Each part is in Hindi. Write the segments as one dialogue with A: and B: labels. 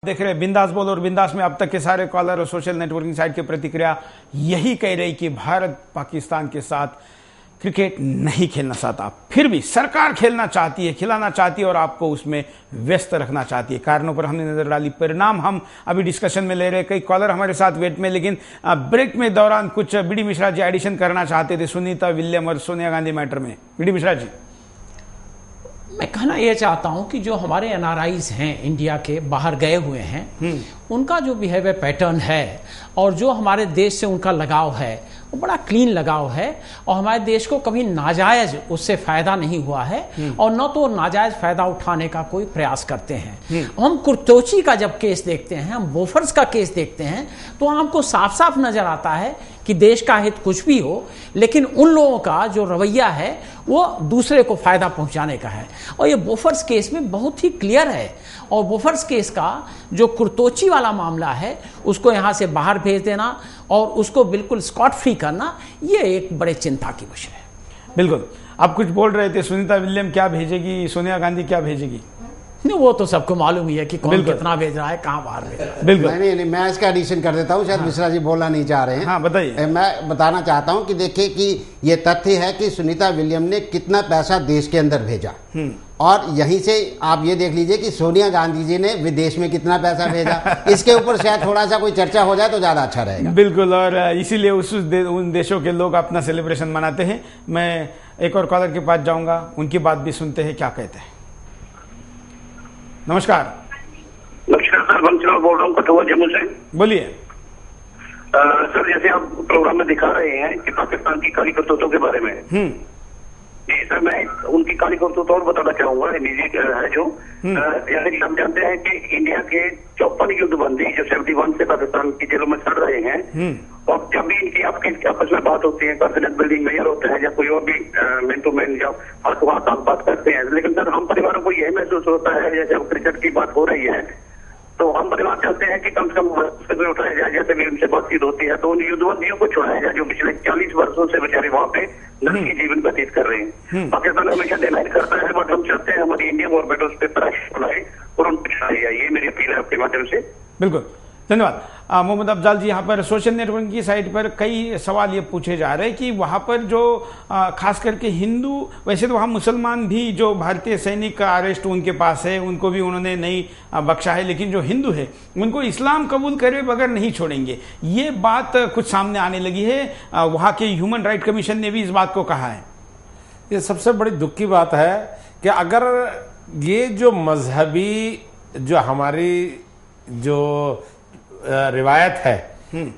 A: देख रहे हैं बिंदास बोल और बिंदास में अब तक के सारे कॉलर और सोशल नेटवर्किंग साइट की प्रतिक्रिया यही कह रही कि भारत पाकिस्तान के साथ क्रिकेट नहीं खेलना चाहता, फिर भी सरकार खेलना चाहती है, खिलाना चाहती है और आपको उसमें व्यस्त रखना चाहती है। कारणों पर हमने नजर डाली, परिणाम हम अभी डिस्कशन में ले रहे हैं। कई कॉलर हमारे साथ वेट में, लेकिन ब्रेक में दौरान कुछ बीडी मिश्रा जी एडिशन करना चाहते थे सुनीता विलियम और सोनिया गांधी मैटर में। बीडी मिश्रा जी,
B: मैं कहना यह चाहता हूं कि जो हमारे एनआरआईज हैं, इंडिया के बाहर गए हुए हैं, उनका जो बिहेवियर पैटर्न है और जो हमारे देश से उनका लगाव है वो बड़ा क्लीन लगाव है और हमारे देश को कभी नाजायज उससे फायदा नहीं हुआ है और न तो नाजायज फायदा उठाने का कोई प्रयास करते हैं। हम कुर्तोची का जब केस देखते हैं, हम बोफर्स का केस देखते हैं, तो हमको साफ साफ नजर आता है कि देश का हित कुछ भी हो, लेकिन उन लोगों का जो रवैया है वो दूसरे को फायदा पहुंचाने का है। और ये बोफर्स केस में बहुत ही क्लियर है। और बोफर्स केस का जो कुर्तोची वाला मामला है उसको यहां से बाहर भेज देना और उसको बिल्कुल स्कॉट फ्री करना, ये एक बड़े चिंता की विषय है।
A: बिल्कुल, आप कुछ बोल रहे थे, सुनीता विलियम क्या भेजेगी, सोनिया गांधी क्या भेजेगी?
B: नहीं, वो तो सबको मालूम ही है कि कौन कितना भेज रहा है, कहाँ बाहर भेज रहा है।
A: बिल्कुल,
C: नहीं, मैं इसका एडिशन कर देता हूँ, शायद मिश्रा जी बोलना नहीं चाह रहे हैं।
A: हाँ बताइए।
C: मैं बताना चाहता हूँ कि देखिए कि ये तथ्य है कि सुनीता विलियम ने कितना पैसा देश के अंदर भेजा, और यहीं से आप ये देख लीजिए कि सोनिया गांधी जी ने विदेश में कितना पैसा भेजा। इसके ऊपर शायद थोड़ा सा कोई चर्चा हो जाए तो ज्यादा अच्छा रहेगा।
A: बिल्कुल, और इसीलिए उन देशों के लोग अपना सेलिब्रेशन मनाते हैं। मैं एक और कॉलर के पास जाऊंगा, उनकी बात भी सुनते हैं, क्या कहते हैं। नमस्कार।
D: नमस्कार सर, बंसीलाल बोल रहा हूँ कठुआ जम्मू से।
A: बोलिए
D: सर, जैसे आप प्रोग्राम में दिखा रहे हैं कि पाकिस्तान की काली करतूतों के बारे में, जी सर, मैं उनकी काली करतूत और बताना चाहूंगा। निजी है जो, जैसे कि हम जानते हैं कि इंडिया के 54 युद्धबंदी जो 71 से पाकिस्तान की जेलों में सड़ रहे हैं, और जब भी इनकी आपस में बात होती है, कॉन्फिडेंस बिल्डिंग मेजर होता है या कोई और भी मैन टू मैन या हाथ वहां आप बात करते हैं, लेकिन सर हम परिवारों को यह महसूस होता है, जैसे अब क्रिकेट की बात हो रही है तो हम परिवार चाहते हैं कि कम से कम उठाया जाए, जैसे भी उनसे बातचीत होती है तो उन युद्धबंदियों को छुड़ाया जाए जो पिछले 40 वर्षों से बेचारे वहाँ पे नरक की जीवन व्यतीत कर रहे हैं। पाकिस्तान हमेशा डिनाई करता है, बट हम चाहते हैं हमारी इंडियन गवर्नमेंट उस पर प्रेशर बनाए और उन पर छुड़ाई जाए। ये मेरी अपील है आपके माध्यम से।
A: बिल्कुल, धन्यवाद। मोहम्मद अफजाल जी, यहाँ पर सोशल नेटवर्किंग की साइट पर कई सवाल ये पूछे जा रहे हैं कि वहाँ पर जो खास करके हिंदू, वैसे तो वहाँ मुसलमान भी जो भारतीय सैनिक का अरेस्ट उनके पास है, उनको भी उन्होंने नहीं बख्शा है, लेकिन जो हिंदू है उनको इस्लाम कबूल करे बगैर नहीं छोड़ेंगे। ये बात कुछ सामने आने लगी है। वहाँ के ह्यूमन राइट कमीशन ने भी इस बात को कहा है।
E: ये सबसे बड़ी दुख की बात है कि अगर ये जो मजहबी जो हमारी जो रिवायत है,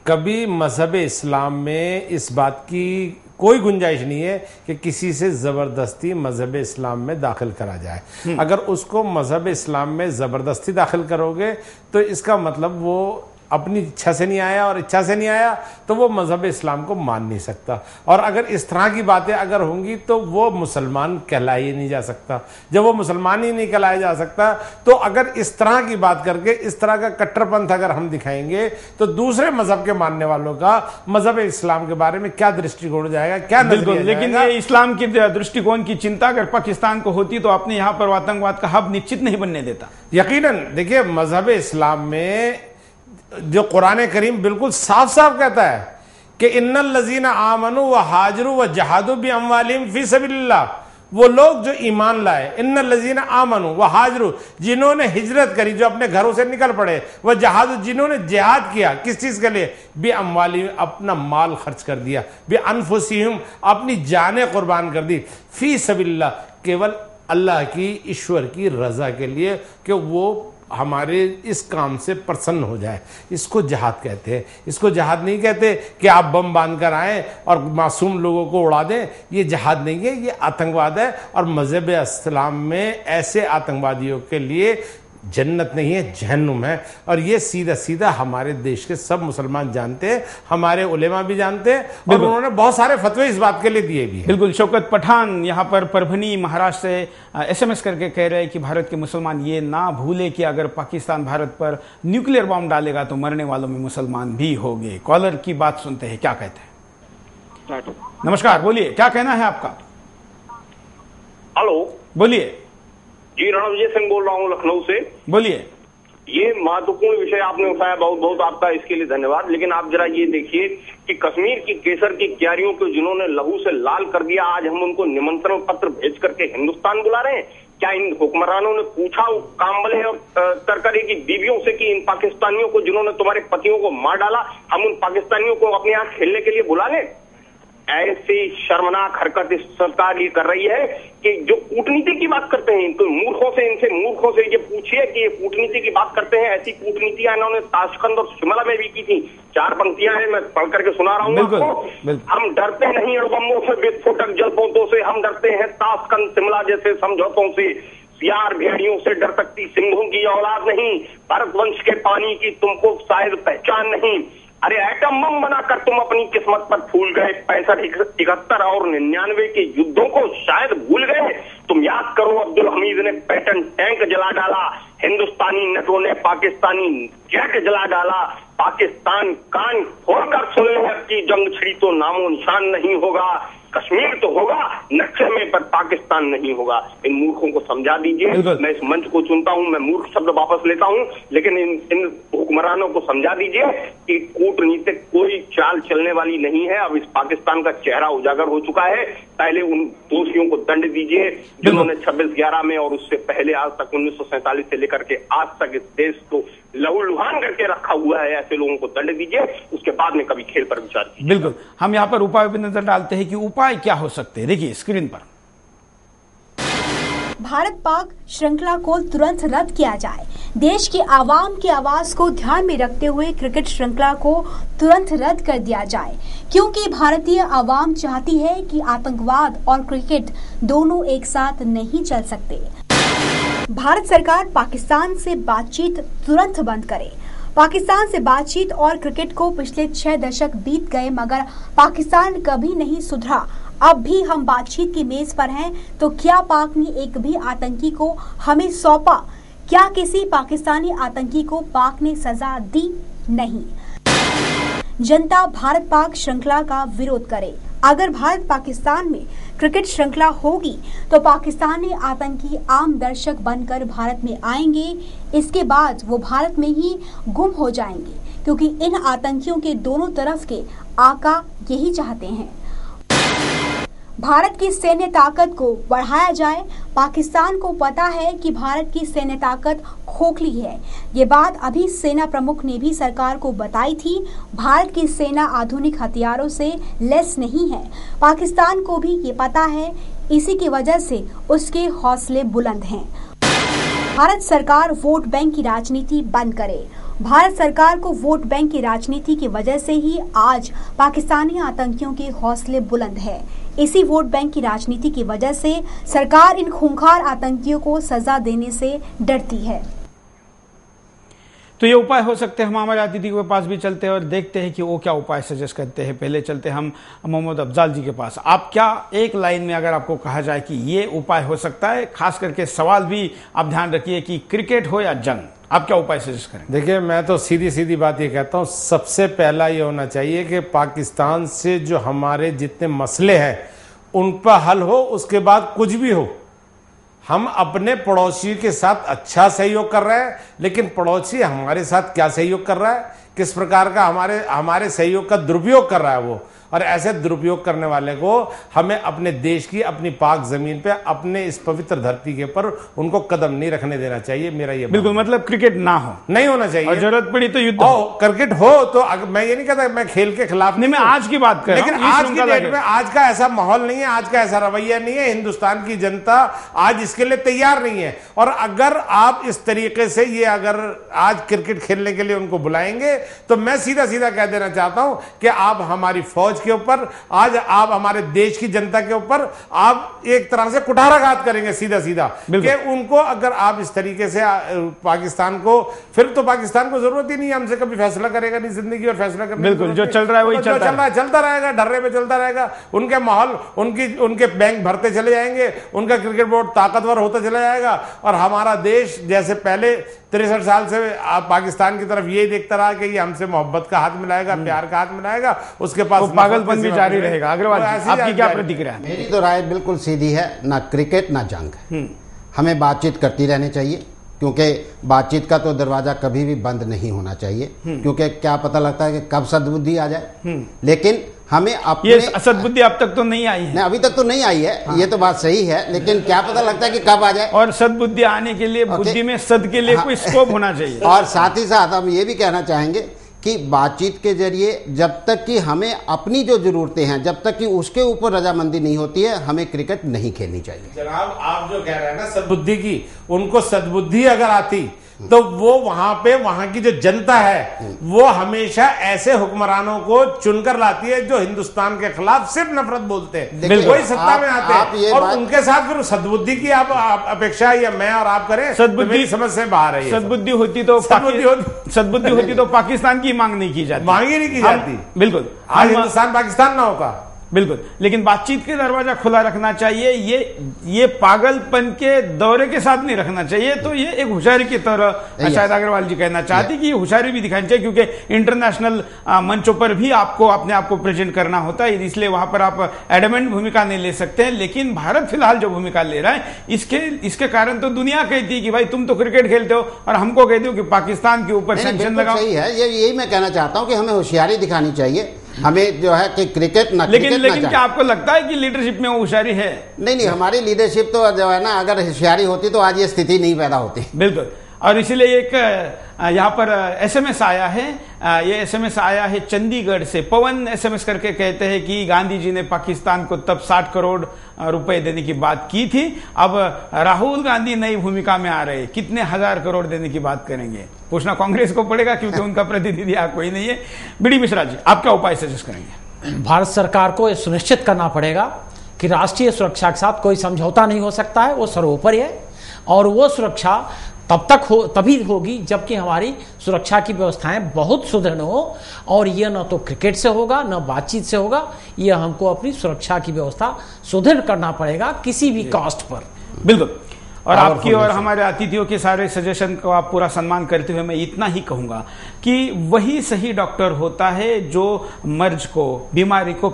E: कभी मजहब इस्लाम में इस बात की कोई गुंजाइश नहीं है कि किसी से जबरदस्ती मजहब इस्लाम में दाखिल करा जाए। अगर उसको मजहब इस्लाम में जबरदस्ती दाखिल करोगे तो इसका मतलब वो अपनी इच्छा से नहीं आया, और इच्छा से नहीं आया तो वो मजहब इस्लाम को मान नहीं सकता। और अगर इस तरह की बातें अगर होंगी तो वो मुसलमान कहला ही नहीं जा सकता। जब वो मुसलमान ही नहीं कहलाया जा सकता तो अगर इस तरह की बात करके इस तरह का कट्टरपंथ अगर हम दिखाएंगे तो दूसरे मजहब के मानने वालों का मजहब इस्लाम के बारे में क्या दृष्टिकोण हो जाएगा, क्या
A: बिल्कुल। लेकिन ये इस्लाम की दृष्टिकोण की चिंता अगर पाकिस्तान को होती तो अपने यहाँ पर आतंकवाद का हब निश्चित नहीं बनने देता।
E: यकीनन देखिए, मजहब इस्लाम में जो कुरान करीम बिल्कुल साफ साफ कहता है कि इन्नल लजीना आमनु व हाजरू व जहादू बि अमवालिहिम फी सबिलिल्लाह, वो लोग जो ईमान लाए, इन्नल लजीना आमनु व हाजरू, जिन्होंने हिजरत करी, जो अपने घरों से निकल पड़े, वह जहादू, जिन्होंने जिहाद किया, किस चीज के लिए, बि अमवालिहिम, अपना माल खर्च कर दिया, बि अनफुसिहिम, अपनी जानें कुर्बान कर दी, फी सबिलिल्लाह, केवल अल्लाह की, ईश्वर की रजा के लिए, कि वो हमारे इस काम से प्रसन्न हो जाए। इसको जिहाद कहते हैं। इसको जिहाद नहीं कहते कि आप बम बांध कर आए और मासूम लोगों को उड़ा दें। ये जिहाद नहीं है, ये आतंकवाद है। और मजहब इस्लाम में ऐसे आतंकवादियों के लिए जन्नत नहीं है, जहन्नुम है। और ये सीधा सीधा हमारे देश के सब मुसलमान जानते हैं, हमारे उलेमा भी जानते हैं, और उन्होंने बहुत सारे फतवे इस बात के लिए दिए भी हैं।
A: बिल्कुल। शौकत पठान यहाँ पर परभनी महाराष्ट्र से SMS करके कह रहे हैं कि भारत के मुसलमान ये ना भूले कि अगर पाकिस्तान भारत पर न्यूक्लियर बॉम्ब डालेगा तो मरने वालों में मुसलमान भी होंगे। कॉलर की बात सुनते हैं, क्या कहते हैं। नमस्कार, बोलिए, क्या कहना है आपका।
D: हेलो,
A: बोलिए।
D: जी, रणविजय सिंह बोल रहा हूँ लखनऊ से।
A: बोलिए।
F: ये महत्वपूर्ण विषय आपने उठाया, बहुत बहुत आपका इसके लिए धन्यवाद। लेकिन आप जरा ये देखिए कि कश्मीर की केसर की क्यारियों को जिन्होंने लहू से लाल कर दिया, आज हम उनको निमंत्रण पत्र भेज करके हिंदुस्तान बुला रहे हैं। क्या इन हुक्मरानों ने पूछा काम्बले और तरकरे की बीवियों से कि इन पाकिस्तानियों को जिन्होंने तुम्हारे पतियों को मार डाला, हम उन पाकिस्तानियों को अपने यहाँ खेलने के लिए बुला लें? ऐसी शर्मनाक हरकत इस सरकार ये कर रही है कि जो कूटनीति की बात करते हैं, इनको मूर्खों से ये पूछिए कि ये कूटनीति की बात करते हैं। ऐसी कूटनीतियां इन्होंने ताशकंद और शिमला में भी की थी। 4 पंक्तियां हैं, मैं पढ़ करके सुना रहा हूँ आपको। हम डरते नहीं अणुबम्बों से, विस्फोटक जलपोतों से, हम डरते हैं ताशकंद शिमला जैसे समझौतों से। सियार भेड़ियों से डर सकती सिंधु की औलाद नहीं, भारतवंश के पानी की तुमको शायद पहचान नहीं। अरे एटम बम बनाकर तुम अपनी किस्मत पर फूल गए, 65, 71 और 99 के युद्धों को शायद भूल गए। तुम याद करो, अब्दुल हमीद ने पैटर्न टैंक जला डाला, हिंदुस्तानी नेटों ने पाकिस्तानी जेट जला डाला। पाकिस्तान कान खोलकर सुन ले, की जंग छिड़ी तो नामो निशान नहीं होगा। कश्मीर तो होगा नक्शे में, पर पाकिस्तान नहीं होगा। इन मूर्खों को समझा दीजिए। मैं इस मंच को चुनता हूं, मैं मूर्ख शब्द वापस लेता हूं, लेकिन इन हुक्मरानों को समझा दीजिए कि कूटनीतिक कोई चाल चलने वाली नहीं है। अब इस पाकिस्तान का चेहरा उजागर हो चुका है। पहले उन दोषियों को दंड दीजिए जिन्होंने 26/11 में और उससे पहले आज तक 1947 से लेकर के आज तक इस देश को लहूलुहान करके रखा हुआ है। ऐसे लोगों को दंड दीजिए, उसके बाद में कभी खेल पर विचार कीजिए।
A: बिल्कुल, हम यहाँ पर उपाय पर नजर डालते हैं कि उपाय क्या हो सकते हैं। देखिए स्क्रीन पर,
G: भारत पाक श्रृंखला को तुरंत रद्द किया जाए। देश की आवाम की आवाज को ध्यान में रखते हुए क्रिकेट श्रृंखला को तुरंत रद्द कर दिया जाए, क्योंकि भारतीय आवाम चाहती है कि आतंकवाद और क्रिकेट दोनों एक साथ नहीं चल सकते। भारत सरकार पाकिस्तान से बातचीत तुरंत बंद करे। पाकिस्तान से बातचीत और क्रिकेट को पिछले 6 दशक बीत गए, मगर पाकिस्तान कभी नहीं सुधरा। अब भी हम बातचीत की मेज पर हैं, तो क्या पाक ने एक भी आतंकी को हमें सौंपा? क्या किसी पाकिस्तानी आतंकी को पाक ने सजा दी? नहीं। जनता भारत पाक श्रृंखला का विरोध करे। अगर भारत पाकिस्तान में क्रिकेट श्रृंखला होगी तो पाकिस्तानी आतंकी आम दर्शक बनकर भारत में आएंगे। इसके बाद वो भारत में ही गुम हो जाएंगे, क्योंकि इन आतंकियों के दोनों तरफ के आका यही चाहते हैं। भारत की सैन्य ताकत को बढ़ाया जाए। पाकिस्तान को पता है कि भारत की सैन्य ताकत खोखली है। ये बात अभी सेना प्रमुख ने भी सरकार को बताई थी। भारत की सेना आधुनिक हथियारों से लैस नहीं है। पाकिस्तान को भी ये पता है, इसी की वजह से उसके हौसले बुलंद हैं। भारत सरकार वोट बैंक की राजनीति बंद करे। भारत सरकार को वोट बैंक की राजनीति की वजह से ही आज पाकिस्तानी आतंकियों के हौसले बुलंद है। इसी वोट बैंक की राजनीति की वजह से सरकार इन खूंखार आतंकियों को सजा देने से डरती है।
A: तो ये उपाय हो सकते हैं। हम हमारे अतिथि के पास भी चलते हैं और देखते हैं कि वो क्या उपाय सजेस्ट करते हैं। पहले चलते हैं हम मोहम्मद अफजाल जी के पास। आप क्या एक लाइन में अगर आपको कहा जाए कि ये उपाय हो सकता है, खास करके सवाल भी आप ध्यान रखिए कि क्रिकेट हो या जंग, आप क्या उपाय सजेस्ट करें?
E: देखिए, मैं तो सीधी सीधी बात ये कहता हूँ, सबसे पहला ये होना चाहिए कि पाकिस्तान से जो हमारे जितने मसले हैं उन पर हल हो। उसके बाद कुछ भी हो, हम अपने पड़ोसी के साथ अच्छा सहयोग कर रहे हैं, लेकिन पड़ोसी हमारे साथ क्या सहयोग कर रहा है, किस प्रकार का हमारे सहयोग का दुरुपयोग कर रहा है वो। और ऐसे दुरुपयोग करने वाले को हमें अपने देश की, अपनी पाक जमीन पे, अपने इस पवित्र धरती के ऊपर उनको कदम नहीं रखने देना चाहिए। मेरा ये
A: बिल्कुल, मतलब क्रिकेट ना हो,
E: नहीं होना चाहिए,
A: और जरूरत पड़ी तो युद्ध हो।
E: क्रिकेट हो तो मैं ये नहीं कहता मैं खेल के खिलाफ
A: नहीं, मैं आज की बात कर रहा हूं,
E: लेकिन आज की डेट में आज का ऐसा माहौल नहीं है, आज का ऐसा रवैया नहीं है। हिंदुस्तान की जनता आज इसके लिए तैयार नहीं है। और अगर आप इस तरीके से ये अगर आज क्रिकेट खेलने के लिए उनको बुलाएंगे तो मैं सीधा सीधा कह देना चाहता हूं कि आप हमारी फौज के ऊपर, आज आप हमारे देश की जनता के ऊपर आप एक तरह से कुठाराघात करेंगे सीधा सीधा। कि उनको अगर आप इस तरीके से पाकिस्तान को, फिर तो पाकिस्तान को जरूरत ही नहीं है हमसे कभी फैसला करेगा नहीं जिंदगी और फैसला करने।
A: बिल्कुल, जो चल रहा है वही
E: चलता रहेगा, डर्रे में चलता रहेगा। उनके माहौल, उनके बैंक भरते चले जाएंगे, उनका क्रिकेट बोर्ड ताकतवर होता चला जाएगा, और हमारा देश जैसे पहले 63 साल से आप पाकिस्तान की तरफ यही देखता रहा कि ये हमसे मोहब्बत का हाथ मिलाएगा, प्यार का हाथ मिलाएगा, उसके पास
A: पागलपन भी जारी रहेगा। अग्रवाल, आपकी क्या प्रतिक्रिया है?
C: मेरी तो राय बिल्कुल सीधी है, ना क्रिकेट ना जंग। हमें बातचीत करती रहनी चाहिए। क्योंकि बातचीत का तो दरवाजा कभी भी बंद नहीं होना चाहिए, क्योंकि क्या पता लगता है कि कब सद्बुद्धि आ जाए। लेकिन हमें अपने
A: ये सद्बुद्धि अब तक तो नहीं आई है।
C: नहीं, अभी तक तो नहीं आई है। हाँ। ये तो बात सही है, लेकिन क्या पता लगता है कि कब आ जाए।
A: और सद्बुद्धि आने के लिए बुद्धि में सद के लिए कोई स्कोप होना चाहिए।
C: और साथ ही साथ हम ये भी कहना चाहेंगे कि बातचीत के जरिए जब तक कि हमें अपनी जो जरूरतें हैं, जब तक कि उसके ऊपर रजामंदी नहीं होती है, हमें क्रिकेट नहीं खेलनी चाहिए।
E: जनाब, आप जो कह रहे हैं ना सद्बुद्धि की, उनको सद्बुद्धि अगर आती तो वो वहां की जो जनता है वो हमेशा ऐसे हुक्मरानों को चुनकर लाती है जो हिंदुस्तान के खिलाफ सिर्फ नफरत बोलते हैं, वही सत्ता में आते हैं, और उनके साथ फिर सद्बुद्धि की आप अपेक्षा या मैं और आप करें, सद्बुद्धि समझ से बाहर है।
A: सद्बुद्धि होती तो पाकिस्तान की मांग नहीं की जाती,
E: मांग ही नहीं की जाती।
A: बिल्कुल,
E: आज हिंदुस्तान पाकिस्तान ना होगा,
A: बिल्कुल। लेकिन बातचीत के दरवाजा खुला रखना चाहिए। ये पागलपन के दौरे के साथ नहीं रखना चाहिए। तो ये एक होशियारी की तरह शायद अग्रवाल जी कहना चाहती कि ये होशियारी भी दिखानी चाहिए, क्योंकि इंटरनेशनल मंचों पर भी आपको अपने आप को प्रेजेंट करना होता है, इसलिए वहां पर आप एडमेंट भूमिका नहीं ले सकते हैं। लेकिन भारत फिलहाल जो भूमिका ले रहा है, इसके कारण तो दुनिया कहती है कि भाई तुम तो क्रिकेट खेलते हो और हमको कहते हो कि पाकिस्तान के ऊपर सैंक्शन लगाओ।
C: सही है, यही मैं कहना चाहता हूं कि हमें होशियारी दिखानी चाहिए। हमें जो है कि क्रिकेट ना,
A: लेकिन क्या आपको लगता है कि लीडरशिप में होशियारी है?
C: नहीं, हमारी लीडरशिप तो जो है ना, अगर होशियारी होती तो आज ये स्थिति नहीं पैदा होती।
A: बिल्कुल। और इसलिए एक यहाँ पर एसएमएस आया है, ये एसएमएस आया है चंडीगढ़ से। पवन एसएमएस करके कहते हैं कि गांधी जी ने पाकिस्तान को तब 60 करोड़ रुपए देने की बात की थी, अब राहुल गांधी नई भूमिका में आ रहे, कितने हजार करोड़ देने की बात करेंगे? पूछना कांग्रेस को पड़ेगा, क्योंकि उनका प्रतिनिधि यहाँ कोई नहीं है। बीडी मिश्रा जी, आप क्या उपाय सजेस्ट करेंगे?
B: भारत सरकार को यह सुनिश्चित करना पड़ेगा कि राष्ट्रीय सुरक्षा के साथ कोई समझौता नहीं हो सकता है, वो सर्वोपरि है, और वो सुरक्षा तभी होगी जबकि हमारी सुरक्षा की व्यवस्थाएं बहुत सुदृढ़ हो, और यह न तो क्रिकेट से होगा न बातचीत से होगा। यह हमको अपनी सुरक्षा की व्यवस्था सुदृढ़ करना पड़ेगा किसी भी कॉस्ट पर।
A: बिल्कुल। और आपकी और हमारे अतिथियों के सारे सजेशन को आप पूरा सम्मान करते हुए मैं इतना ही कहूंगा कि वही सही डॉक्टर होता है जो मर्ज को, बीमारी को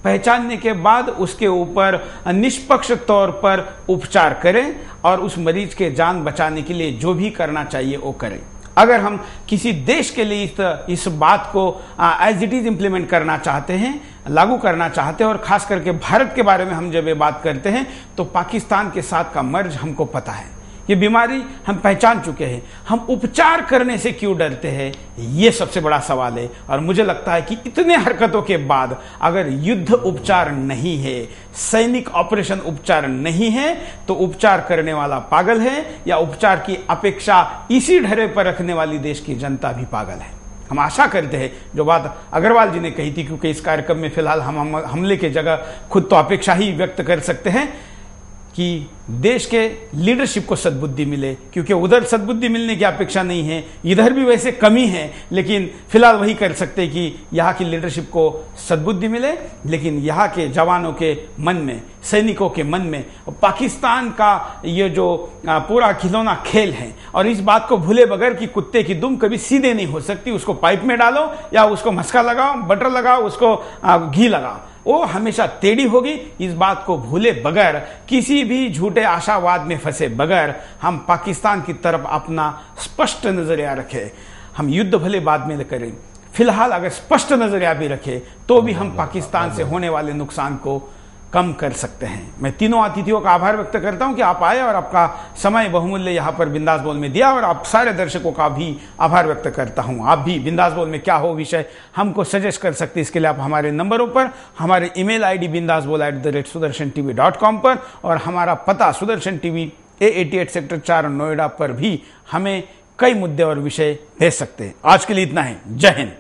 A: पहचानने के बाद उसके ऊपर निष्पक्ष तौर पर उपचार करें और उस मरीज के जान बचाने के लिए जो भी करना चाहिए वो करें। अगर हम किसी देश के लिए इस बात को एज इट इज इम्प्लीमेंट करना चाहते हैं, लागू करना चाहते हैं, और खास करके भारत के बारे में हम जब ये बात करते हैं, तो पाकिस्तान के साथ का मर्ज हमको पता है, ये बीमारी हम पहचान चुके हैं, हम उपचार करने से क्यों डरते हैं, ये सबसे बड़ा सवाल है। और मुझे लगता है कि इतने हरकतों के बाद अगर युद्ध उपचार नहीं है, सैनिक ऑपरेशन उपचार नहीं है, तो उपचार करने वाला पागल है, या उपचार की अपेक्षा इसी ढर्रे पर रखने वाली देश की जनता भी पागल है। हम आशा करते हैं जो बात अग्रवाल जी ने कही थी, क्योंकि इस कार्यक्रम में फिलहाल हम हमले की जगह खुद तो अपेक्षा ही व्यक्त कर सकते हैं कि देश के लीडरशिप को सद्बुद्धि मिले, क्योंकि उधर सद्बुद्धि मिलने की अपेक्षा नहीं है, इधर भी वैसे कमी है, लेकिन फिलहाल वही कर सकते हैं कि यहाँ की लीडरशिप को सद्बुद्धि मिले, लेकिन यहाँ के जवानों के मन में, सैनिकों के मन में पाकिस्तान का ये जो पूरा खिलौना खेल है, और इस बात को भूले बगैर कि कुत्ते की दुम कभी सीधे नहीं हो सकती, उसको पाइप में डालो या उसको मस्का लगाओ, बटर लगाओ, उसको घी लगाओ, वो हमेशा टेढ़ी होगी। इस बात को भूले बगैर, किसी भी झूठे आशावाद में फंसे बगैर हम पाकिस्तान की तरफ अपना स्पष्ट नजरिया रखें। हम युद्ध भले बाद में करें, फिलहाल अगर स्पष्ट नजरिया भी रखें तो भी हम पाकिस्तान से होने वाले नुकसान को कम कर सकते हैं। मैं तीनों अतिथियों का आभार व्यक्त करता हूं कि आप आए और आपका समय बहुमूल्य यहां पर बिंदास बोल में दिया, और आप सारे दर्शकों का भी आभार व्यक्त करता हूं। आप भी बिंदास बोल में क्या हो विषय हमको सजेस्ट कर सकते हैं, इसके लिए आप हमारे नंबरों पर, हमारे ईमेल आईडी bindasbol@sudarshan.tv.com पर, और हमारा पता Sudarshan TV A88 sector 4 Noida पर भी हमें कई मुद्दे और विषय भेज सकते हैं। आज के लिए इतना है। जय हिंद।